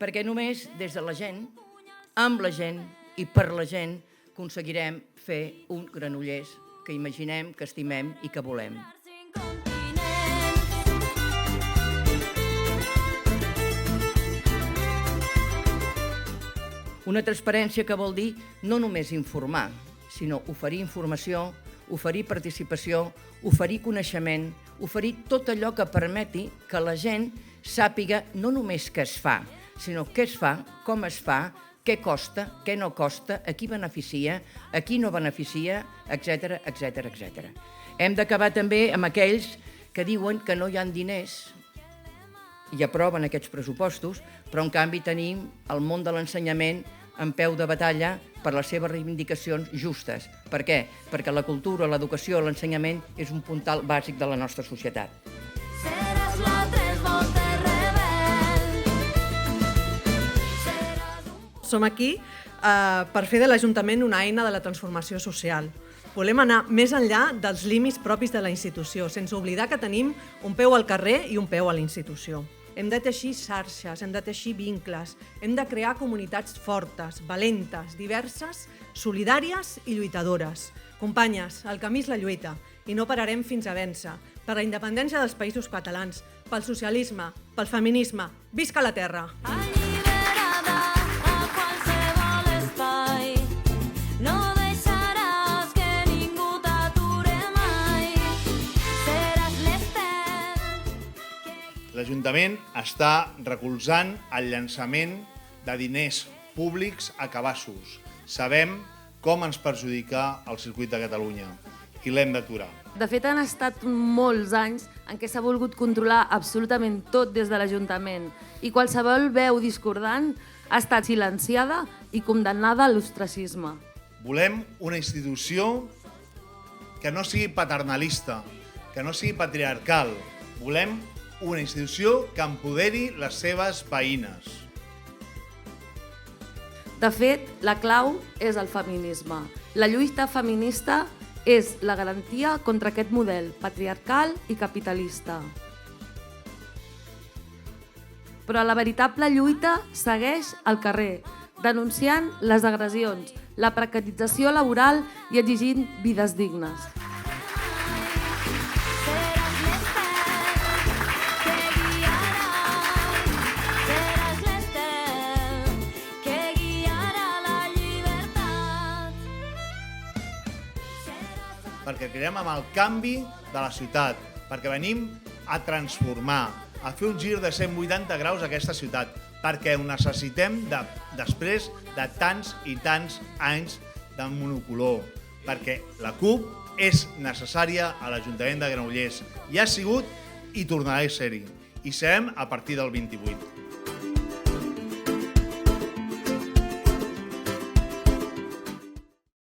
perquè només des de la gent, amb la gent i per la gent aconseguirem fer un Granollers que imaginem, que estimem i que volem. Una transparència que vol dir no només informar, sinó oferir informació, oferir participació, oferir coneixement, oferir tot allò que permeti que la gent sàpiga no només què es fa, sinó què es fa, com es fa, què costa, què no costa, a qui beneficia, a qui no beneficia, etc, etc, etc. Hem d'acabar també amb aquells que diuen que no hi ha diners i aproven aquests pressupostos, però en canvi tenim el món de l'ensenyament en peu de batalla per les seves reivindicacions justes. Per què? Perquè la cultura, l'educació, l'ensenyament és un puntal bàsic de la nostra societat. Seràs la tres voltes rebel. Som aquí per fer de l'Ajuntament una eina de la transformació social. Volem anar més enllà dels límits propis de la institució, sense oblidar que tenim un peu al carrer i un peu a la institució. Hem de teixir xarxes, hem de teixir vincles, hem de crear comunitats fortes, valentes, diverses, solidàries i lluitadores. Companyes, el camí és la lluita i no pararem fins a vèncer. Per la independència dels països catalans, pel socialisme, pel feminisme. Visca la terra! Alliberada a qualsevol espai. No deixaràs que ningú t'ature mai. Seràs l'estel. L'Ajuntament està recolzant el llançament de diners públics a cabassos. Sabem com ens perjudica el circuit de Catalunya i l'hem d'aturar. De fet, han estat molts anys en què s'ha volgut controlar absolutament tot des de l'Ajuntament i qualsevol veu discordant ha estat silenciada i condemnada a l'ostracisme. Volem una institució que no sigui paternalista, que no sigui patriarcal. Volem una institució que empoderi les seves veïnes. De fet, la clau és el feminisme. La lluita feminista és la garantia contra aquest model patriarcal i capitalista. Però la veritable lluita segueix al carrer, denunciant les agressions, la precarització laboral i exigint vides dignes. Seràs l'estel que guiarà. Seràs l'estel que guiarà la llibertat. Perquè creiem amb el canvi de la ciutat, perquè venim a transformar, a fer un gir de 180 graus a aquesta ciutat, perquè ho necessitem després de tants i tants anys de monocolor, perquè la CUP és necessària a l'Ajuntament de Granollers, i ha sigut i tornarà a ser-hi, i serem a partir del 28.